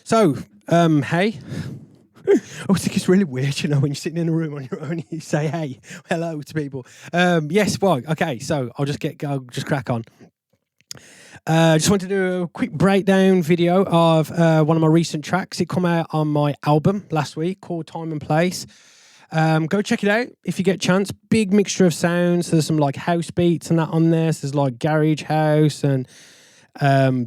So, hey. I think it's really weird, you know, when you're sitting in a room on your own, you say, hey, hello to people. Yes, well, okay, so I'll just crack on. Just wanted to do a quick breakdown video of one of my recent tracks. It come out on my album last week called Time and Place. Go check it out if you get a chance. Big mixture of sounds. There's some like house beats and that on there. So there's like garage house and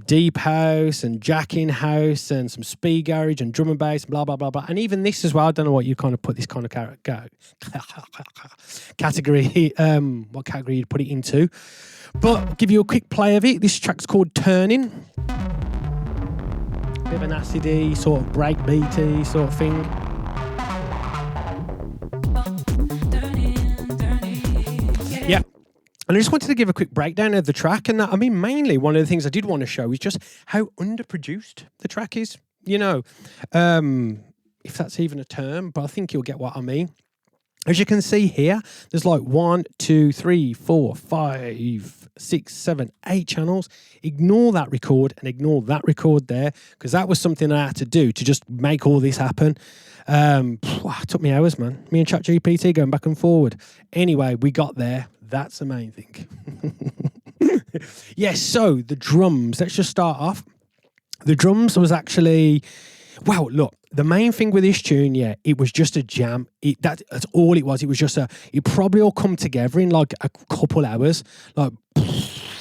deep house and jack-in house and some speed garage and drum and bass and blah blah blah blah, and even this as well. I don't know what you kind of put this kind of category what category you'd put it into, but I'll give you a quick play of it. This track's called Turnin. Bit of an acidy sort of breakbeaty sort of thing. Yeah. And I just wanted to give a quick breakdown of the track, and that, I mean, mainly one of the things I did want to show is just how underproduced the track is, you know, if that's even a term, but I think you'll get what I mean. As you can see here, there's like 1, 2, 3, 4, 5, 6, 7, 8 channels. Ignore that record and ignore that record there, because that was something I had to do to just make all this happen. It took me hours, man. Me and ChatGPT going back and forward. Anyway, we got there. That's the main thing. Yes, so the drums. Let's just start off. The drums was actually, wow, look, the main thing with this tune, yeah, it was just a jam. That's all it was. It was just it probably all come together in like a couple hours. Like,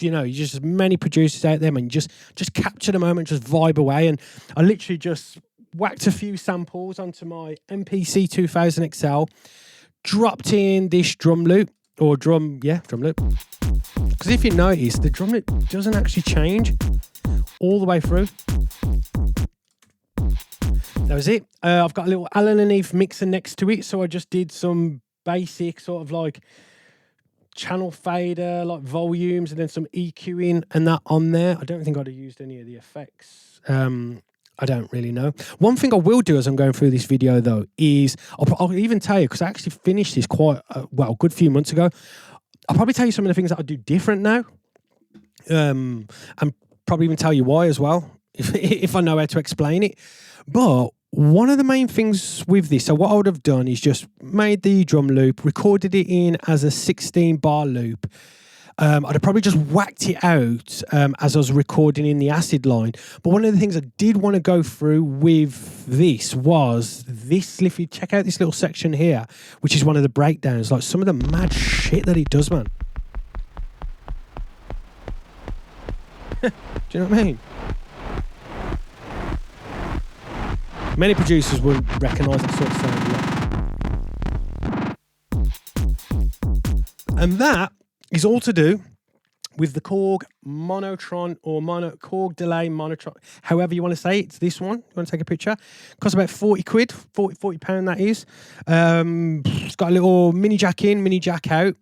you know, you just as many producers out there, man, just capture the moment, just vibe away. And I literally just whacked a few samples onto my MPC 2000 XL, dropped in this drum loop. Drum loop. Because if you notice, the drum loop doesn't actually change all the way through. That was it. I've got a little Allen and Eve mixer next to it, so I just did some basic sort of like channel fader, like volumes, and then some EQing and that on there. I don't think I'd have used any of the effects. I don't really know. One thing I will do as I'm going through this video, though, is I'll even tell you, because I actually finished this quite a good few months ago. I'll probably tell you some of the things that I do different now, and probably even tell you why as well, if I know how to explain it. But one of the main things with this, so what I would have done is just made the drum loop, recorded it in as a 16-bar loop. I'd have probably just whacked it out as I was recording in the acid line. But one of the things I did want to go through with this was this. If you check out this little section here, which is one of the breakdowns, like some of the mad shit that it does, man. Do you know what I mean? Many producers wouldn't recognise that sort of sound. And that is all to do with the Korg Monotron or Korg Delay Monotron, however you want to say it. It's this one. You want to take a picture? Costs about 40 quid, 40 pound that is. It's got a little mini jack in, mini jack out.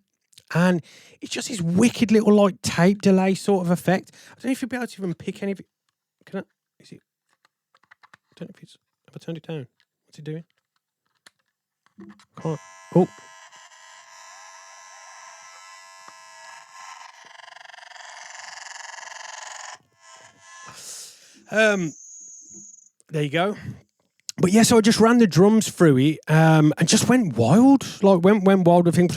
And it's just this wicked little like tape delay sort of effect. I don't know if you'll be able to even pick any of it. Can I? Is it? I don't know if it's. Have I turned it down? What's it doing? Can't. Oh. There you go. But yeah, so I just ran the drums through it and just went wild. Like went wild with things.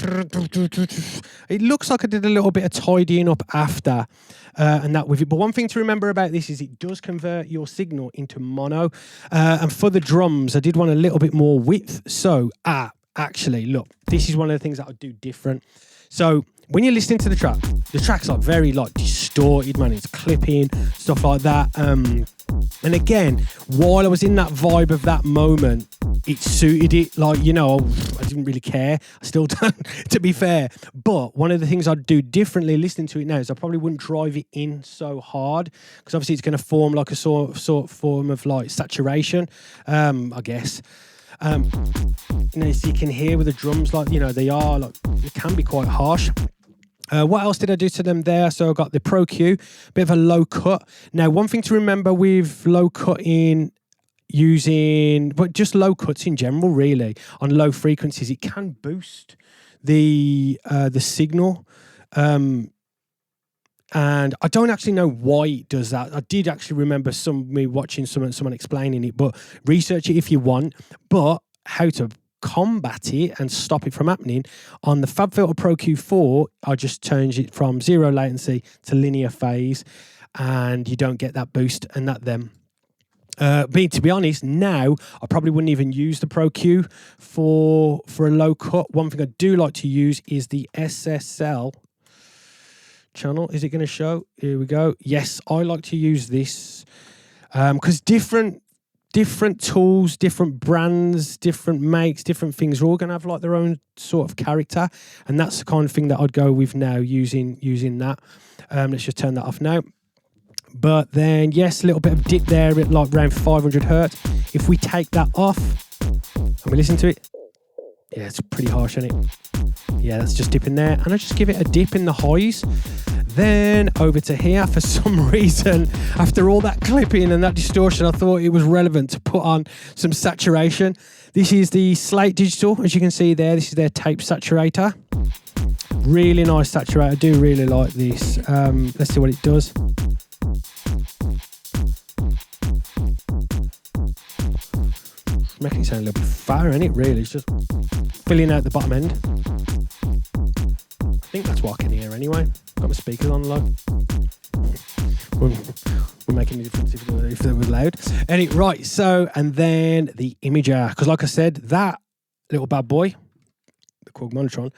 It looks like I did a little bit of tidying up after and that with it. But one thing to remember about this is it does convert your signal into mono. And for the drums, I did want a little bit more width. So actually, look, this is one of the things that I do different. So when you're listening to the track's like very like distorted, man. It's clipping, stuff like that. And again, while I was in that vibe of that moment, it suited it. Like, you know, I didn't really care. I still don't, to be fair. But one of the things I'd do differently listening to it now is I probably wouldn't drive it in so hard, because obviously it's going to form like a sort of form of like saturation, I guess. You know, so you can hear with the drums, like, you know, they are like, it can be quite harsh. What else did I do to them there? So I got the Pro Q, bit of a low cut. Now, one thing to remember with low cutting, but just low cuts in general, really, on low frequencies, it can boost the signal. And I don't actually know why it does that. I did actually remember me watching someone explaining it, but research it if you want. But how to combat it and stop it from happening, on the FabFilter Pro Q4, I just changed it from 0 latency to linear phase, and you don't get that boost and that then. But to be honest, now I probably wouldn't even use the Pro Q for a low cut. One thing I do like to use is the SSL channel. Is it going to show? Here we go. Yes, I like to use this because different tools, different brands, different makes, different things are all going to have like their own sort of character, and that's the kind of thing that I'd go with now using that. Let's just turn that off now. But then, yes, a little bit of dip there at like around 500 hertz. If we take that off and we listen to it, yeah, it's pretty harsh, isn't it? Yeah, that's just dipping there. And I just give it a dip in the highs. Then over to here, for some reason, after all that clipping and that distortion, I thought it was relevant to put on some saturation. This is the Slate Digital, as you can see there. This is their tape saturator. Really nice saturator. I do really like this. Let's see what it does. Making it sound a little bit fatter, isn't it, really? It's just filling out the bottom end. I think that's what I can hear anyway. Got my speakers on low. We're making a difference if they were loud. Anyway, right, so, and then the imager. Because like I said, that little bad boy, the Korg Monotron,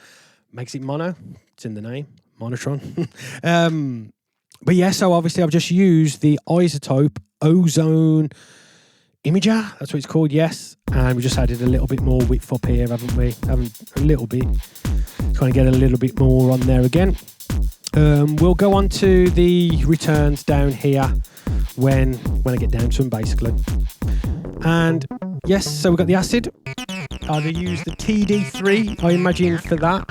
makes it mono. It's in the name, Monotron. But yeah, so obviously I've just used the Isotope Ozone Imager, that's what it's called, yes. And we just added a little bit more width up here, haven't we? A little bit. Trying to get a little bit more on there again. We'll go on to the returns down here when I get down to them, basically. And yes, so we've got the acid. I'll use the TD3, I imagine, for that.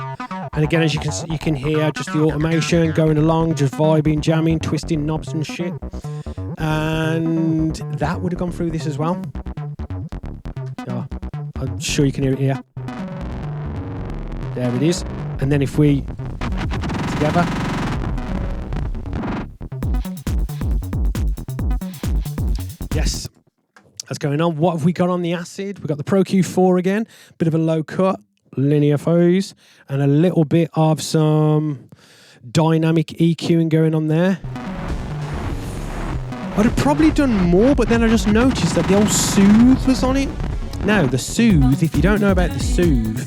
And again, as you can hear, just the automation going along, just vibing, jamming, twisting knobs and shit. And that would have gone through this as well. Oh, I'm sure you can hear it here. There it is. And then if we together. Yes, that's going on. What have we got on the acid? We've got the Pro Q4 again, bit of a low cut, linear phase, and a little bit of some dynamic EQing going on there. I'd have probably done more, but then I just noticed that the old Soothe was on it. Now, the Soothe, if you don't know about the Soothe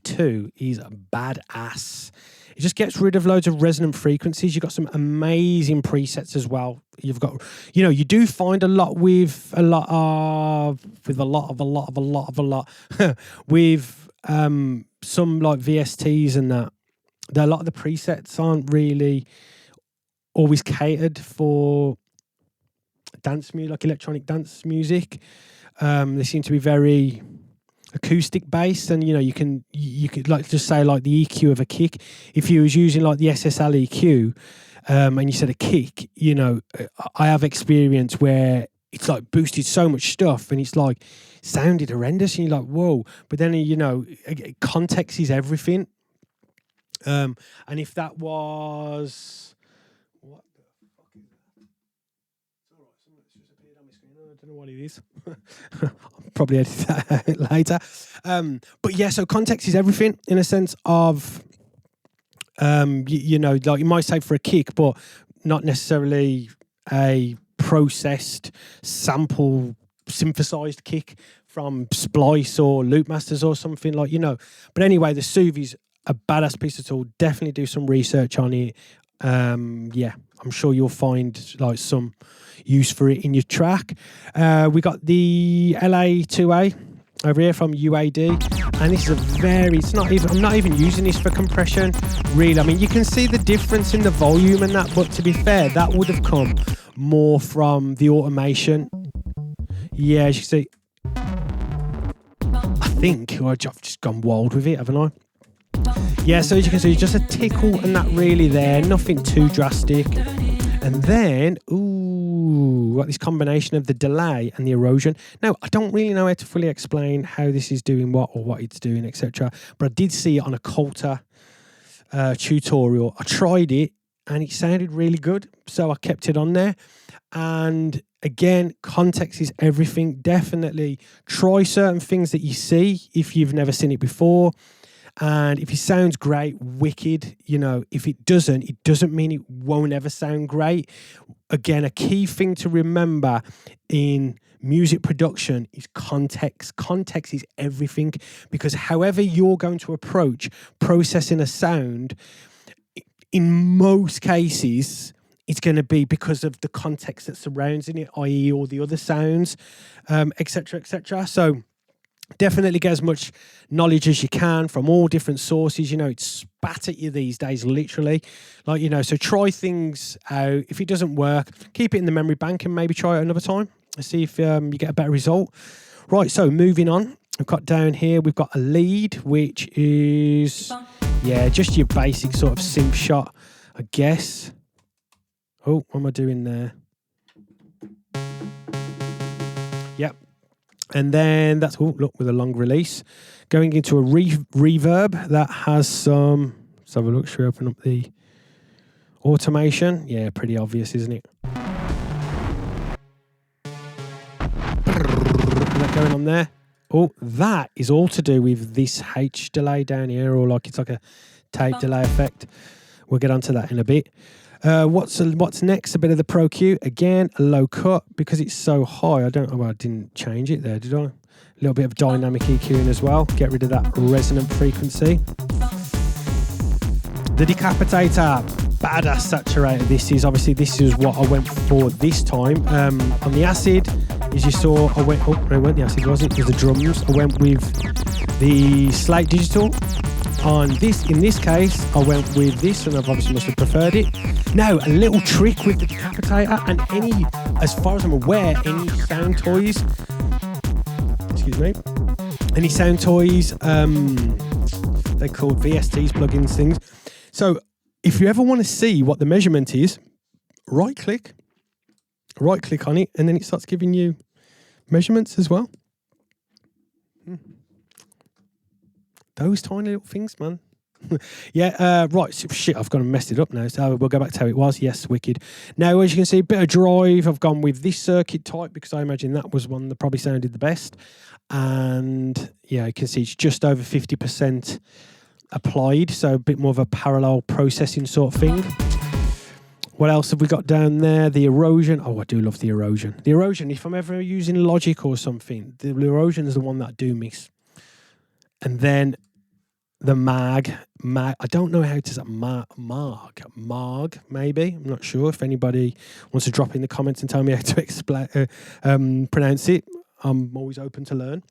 2 is badass. It just gets rid of loads of resonant frequencies. You've got some amazing presets as well. You've got, you do find a lot with some like VSTs and that. A lot of the presets aren't really always catered for dance music, like electronic dance music. They seem to be very acoustic based, and you could like just say like the EQ of a kick. If you was using like the SSL EQ, and you said a kick, I have experience where it's like boosted so much stuff, and it's like sounded horrendous, and you're like, whoa. But then context is everything. And if that was what the fuck is that? It's all right. Something's just appeared on my screen. I don't know what it is. I'll probably edit that out later. But yeah, so context is everything in a sense of, like you might say for a kick, but not necessarily a processed sample synthesized kick from Splice or Loopmasters or something like, But anyway, the Soothe is a badass piece of tool. Definitely do some research on it. Yeah, I'm sure you'll find like some use for it in your track. We got the LA2A over here from UAD, and this is I'm not even using this for compression, really. I mean, you can see the difference in the volume and that, but to be fair, that would have come more from the automation. Yeah, as you can see, I think I've just gone wild with it, haven't I? Yeah, so as you can see, just a tickle and that really there, nothing too drastic. And then, got this combination of the delay and the erosion. Now, I don't really know how to fully explain how this is doing what or what it's doing, etc. But I did see it on a Coulter tutorial. I tried it, and it sounded really good. So I kept it on there. And again, context is everything. Definitely try certain things that you see if you've never seen it before. And if it sounds great, wicked, you know, if it doesn't mean it won't ever sound great. Again, a key thing to remember in music production is context. Context is everything, because however you're going to approach processing a sound, in most cases, it's going to be because of the context that surrounds it, i.e. all the other sounds, etc., etc. So definitely get as much knowledge as you can from all different sources. You know, it's spat at you these days, literally. Like, you know, so try things out. If it doesn't work, keep it in the memory bank and maybe try it another time. Let's see if you get a better result. Right, so moving on. We've got down here, we've got a lead, which is, yeah, just your basic sort of synth shot, I guess. Oh, what am I doing there? Yep. And then that's, oh, look, with a long release. Going into a reverb that has some, let's have a look, should we open up the automation? Yeah, pretty obvious, isn't it? That going on there. Oh, that is all to do with this H delay down here, or like it's like a tape delay effect. We'll get onto that in a bit. What's next? A bit of the Pro Q. Again, a low cut because it's so high. I didn't change it there, did I? A little bit of dynamic EQing as well. Get rid of that resonant frequency. The Decapitator, badass saturator. This is what I went for this time. On the acid, as you saw, I went the acid, wasn't it? It was the drums. I went with the Slate Digital. In this case, I went with this, and I've obviously must have preferred it. Now, a little trick with the Decapitator, and as far as I'm aware, any sound toys, any sound toys, they're called VSTs, plugins, things. So, if you ever want to see what the measurement is, right click on it, and then it starts giving you measurements as well. Those tiny little things, man. Yeah, right. Shit, I've gone and messed it up now. So we'll go back to how it was. Yes, wicked. Now, as you can see, a bit of drive. I've gone with this circuit type because I imagine that was one that probably sounded the best. And yeah, you can see it's just over 50% applied. So a bit more of a parallel processing sort of thing. What else have we got down there? The erosion. Oh, I do love the erosion. The erosion, if I'm ever using Logic or something, the erosion is the one that I do miss. And then the mag. I don't know how to say Marg, maybe. I'm not sure. If anybody wants to drop in the comments and tell me how to pronounce it, I'm always open to learn.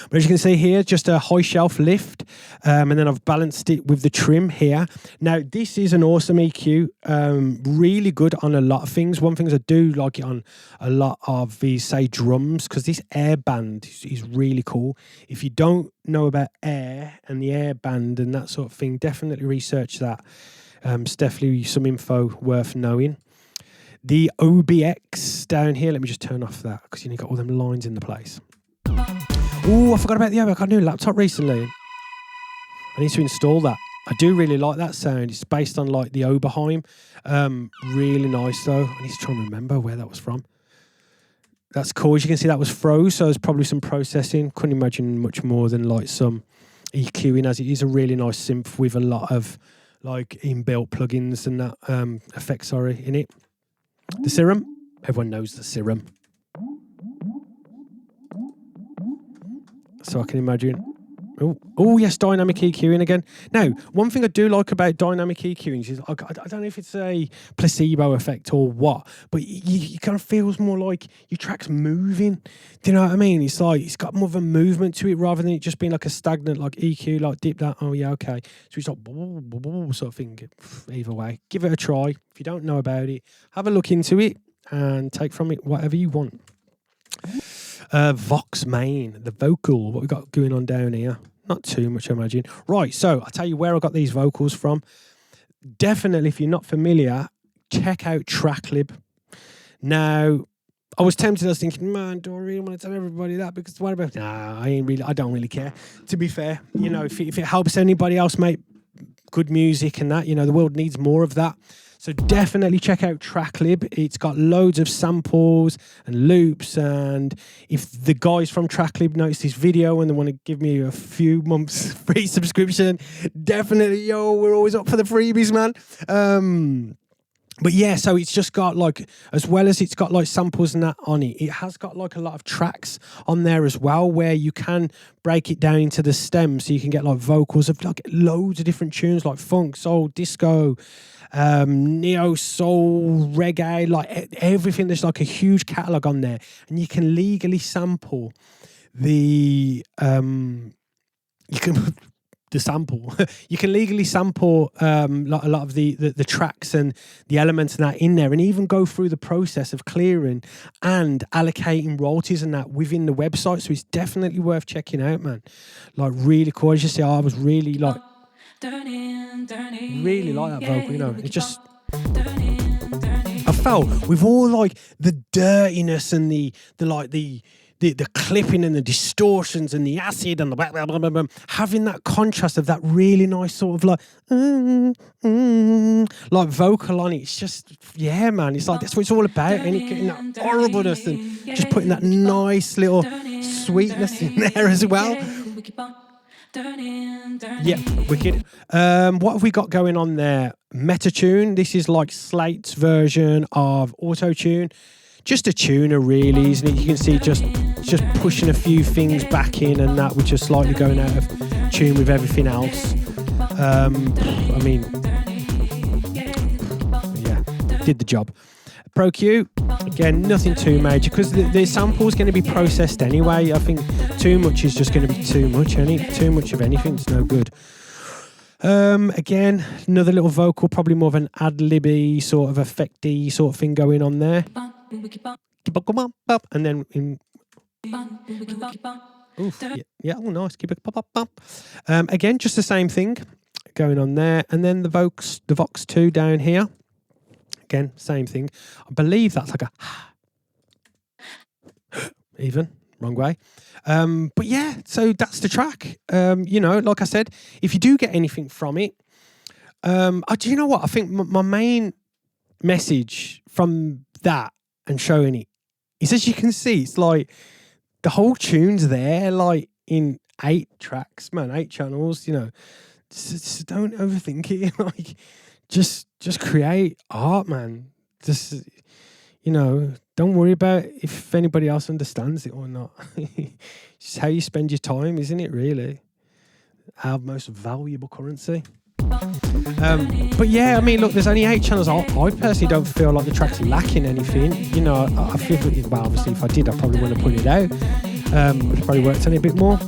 But as you can see here, just a high shelf lift, and then I've balanced it with the trim here. Now, this is an awesome EQ, really good on a lot of things. One thing I do like it on a lot of these, say, drums, because this air band is really cool. If you don't know about air and the air band and that sort of thing, definitely research that. It's definitely some info worth knowing. The OBX down here, let me just turn off that because you've got all them lines in the place. Oh, I forgot about the I got a new laptop recently. I need to install that. I do really like that sound. It's based on like the Oberheim. Really nice though. I need to try and remember where that was from. That's cool. As you can see, that was froze, so there's probably some processing. Couldn't imagine much more than like some EQing, as it is a really nice synth with a lot of like inbuilt plugins and that effects, in it. The Serum. Everyone knows the Serum. So I can imagine. Oh yes, dynamic EQing again. Now, one thing I do like about dynamic EQing is I don't know if it's a placebo effect or what, but you kind of feels more like your track's moving. Do you know what I mean? It's like it's got more of a movement to it rather than it just being like a stagnant like EQ, like dip that. Oh yeah, okay. So it's like sort of thing. Either way, give it a try. If you don't know about it, have a look into it and take from it whatever you want. Vox main, the vocal, what we got going on down here. Not too much, I imagine. Right, so I'll tell you where I got these vocals from. Definitely, if you're not familiar, check out Tracklib. Now, I was tempted, I was thinking, man, do I really want to tell everybody that? Because what about, I don't really care. To be fair, you know, if it helps anybody else make good music and that. You know, the world needs more of that. So definitely check out TrackLib. It's got loads of samples and loops. And if the guys from TrackLib notice this video and they want to give me a few months free subscription, definitely, we're always up for the freebies, man. But yeah, so it's just got like, as well as it's got like samples and that on it, it has got like a lot of tracks on there as well, where you can break it down into the stems, so you can get like vocals of like loads of different tunes, like funk, soul, disco, neo soul, reggae, like everything. There's like a huge catalog on there, and you can legally sample the you can legally sample a lot of the tracks and the elements and that in there, and even go through the process of clearing and allocating royalties and that within the website. So it's definitely worth checking out, man. Like, really cool. As you see, I was really like that vocal, you know. It just, I felt with all like the dirtiness and the clipping and the distortions and the acid and the blah, blah, blah, blah, blah, having that contrast of that really nice sort of like vocal on it. It's just, yeah, man. It's like, that's what it's all about. And getting that horribleness and just putting that nice little sweetness in there as well. Yeah, wicked. What have we got going on there? Metatune. This is like Slate's version of Auto-Tune. Just a tuner, really, isn't it? You can see just pushing a few things back in and that, which are slightly going out of tune with everything else. I mean, yeah, did the job. Pro Q, again, nothing too major, because the sample is going to be processed anyway. I think too much is just going to be too much. Too much of anything is no good. Again, another little vocal, probably more of an ad-libby sort of effecty sort of thing going on there. And then in, oof, yeah, oh nice, keep it pop up. Again, just the same thing going on there, and then the Vox 2 down here. Again, same thing. I believe that's like a even wrong way. But yeah, so that's the track. You know, like I said, if you do get anything from it, do you know what? I think my main message from that and showing it is, as you can see, it's like the whole tune's there, like in 8 tracks, man, 8 channels. You know, just don't overthink it. Like, just create art, man. Just, you know, don't worry about if anybody else understands it or not. It's how you spend your time, isn't it, really? Our most valuable currency. But yeah, I mean, look, there's only 8 channels. I personally don't feel like the track's lacking anything. You know, I feel, well, obviously, if I did, I probably wouldn't have put it out. Probably worked on it a bit more.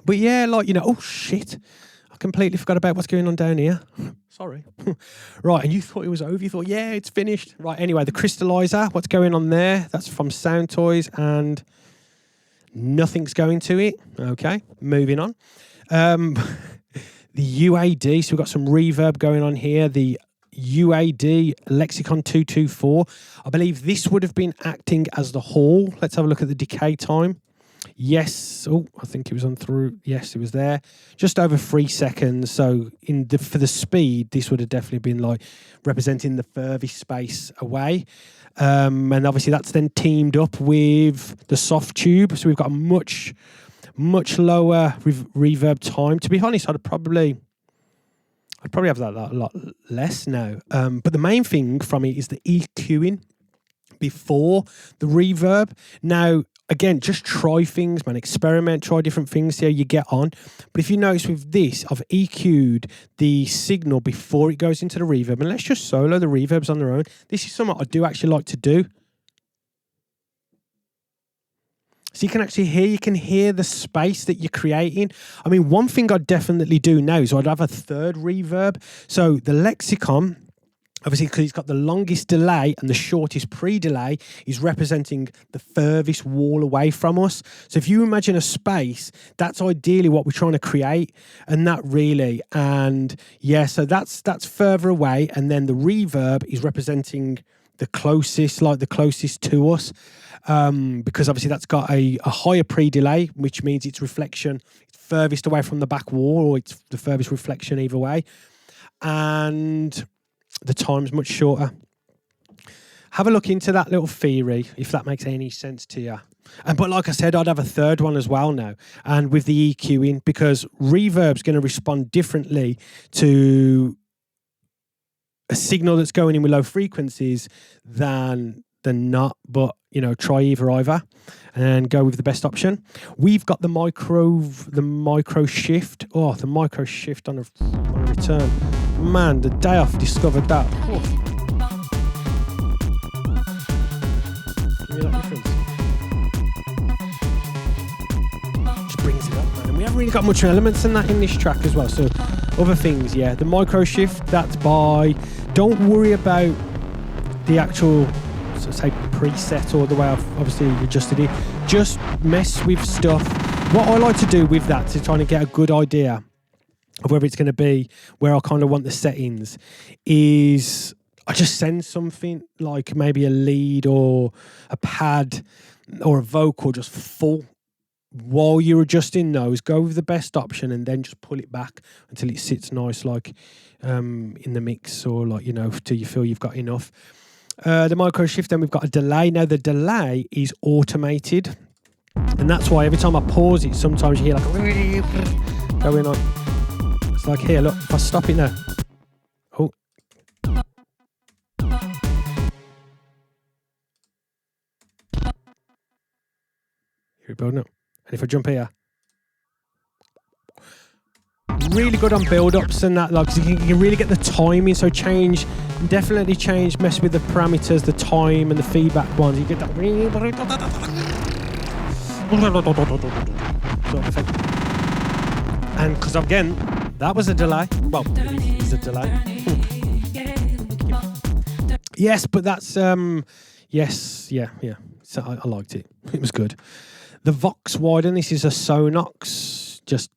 But yeah, like, you know, oh shit, I completely forgot about what's going on down here. Sorry. Right, and you thought it was over. You thought, yeah, it's finished. Right, anyway, the crystallizer, what's going on there? That's from Sound Toys, and nothing's going to it. Okay, moving on. The UAD, so we've got some reverb going on here. The UAD Lexicon 224. I believe this would have been acting as the hall. Let's have a look at the decay time. Yes. Oh, I think it was on through. Yes, it was there. Just over 3 seconds. So for the speed, this would have definitely been like representing the furthest space away. And obviously that's then teamed up with the soft tube. So we've got a much lower reverb time. To be honest, I'd probably have that a lot less now. But the main thing from it is the EQing before the reverb. Now, again, just try things, man. Experiment, try different things, see how you get on. But if you notice with this, I've EQ'd the signal before it goes into the reverb. And let's just solo the reverbs on their own. This is something I do actually like to do. So you can actually hear the space that you're creating. I mean, one thing I'd definitely do now is I'd have a third reverb. So the Lexicon, obviously, because it's got the longest delay and the shortest pre-delay, is representing the furthest wall away from us. So if you imagine a space, that's ideally what we're trying to create, and that really, and yeah, so that's further away, and then the reverb is representing the closest to us, because obviously that's got a higher pre-delay, which means its reflection is furthest away from the back wall, or it's the furthest reflection either way, and the time's much shorter. Have a look into that little theory, if that makes any sense to you. But like I said, I'd have a third one as well now, and with the EQing, because reverb's going to respond differently to a signal that's going in with low frequencies than not. But try either, and go with the best option. We've got the micro shift. Oh, the micro shift on a return. Man, the day I've discovered that. Oh. That difference. Just brings it up, man. And we haven't really got much elements in that in this track as well. So other things, yeah. The micro shift, that's by. Don't worry about the actual, say, preset or the way I've obviously adjusted it. Just mess with stuff. What I like to do with that to try and get a good idea of whether it's going to be where I kind of want the settings is I just send something like maybe a lead or a pad or a vocal just full. While you're adjusting those, go with the best option and then just pull it back until it sits nice, like in the mix, or like, till you feel you've got enough. The micro shift, then we've got a delay. Now the delay is automated, and that's why every time I pause it, sometimes you hear like going on. It's like, here, look, if I stop it now. Oh. Here, building up. And if I jump here, really good on build-ups and that, like, cause you can really get the timing. So definitely change, mess with the parameters, the time and the feedback ones. You get that sort of thing. And because again, that was a delay. Well, it is a delay. Yes, but that's yes, yeah. So I liked it. It was good. The Vox Widen, this is a Sonox, just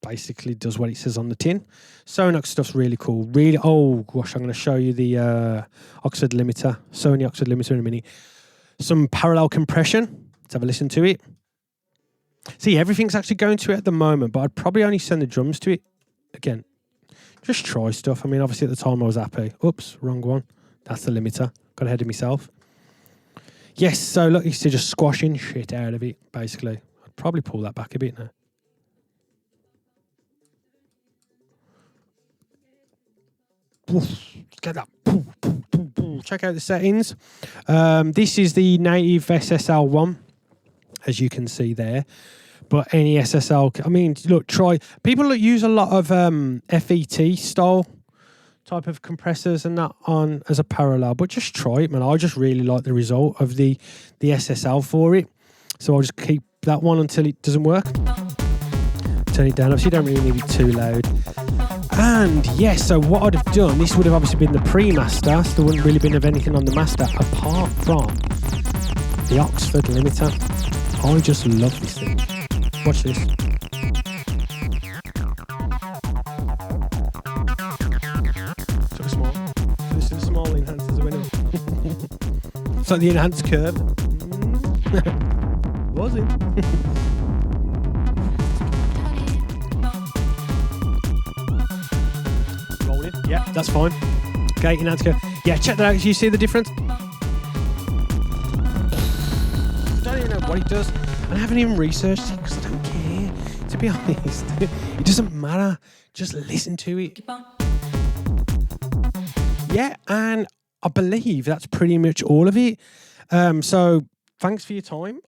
basically does what it says on the tin. Sonox stuff's really cool. Really, oh gosh, I'm going to show you the Oxford limiter, Sony Oxford limiter in a minute. Some parallel compression. Let's have a listen to it. See, everything's actually going to it at the moment, but I'd probably only send the drums to it. Again, just try stuff. I mean, obviously at the time I was happy. Oops, wrong one. That's the limiter. Got ahead of myself. Yes, so look, it's just squashing shit out of it, basically. I'd probably pull that back a bit now. Get that. Check out the settings. This is the native SSL one, as you can see there. But any SSL, I mean, look, try. People that use a lot of FET style type of compressors and that on as a parallel, but just try it, man. I just really like the result of the SSL for it. So I'll just keep that one until it doesn't work. Turn it down. Obviously, you don't really need it too loud. And yes, so what I'd have done, this would have obviously been the pre-master, so there wouldn't really been of anything on the master apart from the Oxford limiter. I just love this thing. Watch this. Sort of small. This is small enhancers are winning. It's like the enhanced curve. Was it? Rolling. Yeah, that's fine. Okay, enhanced curve. Yeah, check that out. You see the difference? I don't even know what it does. I haven't even researched it because I don't care, to be honest. It doesn't matter. Just listen to it. Yeah, and I believe that's pretty much all of it. So thanks for your time.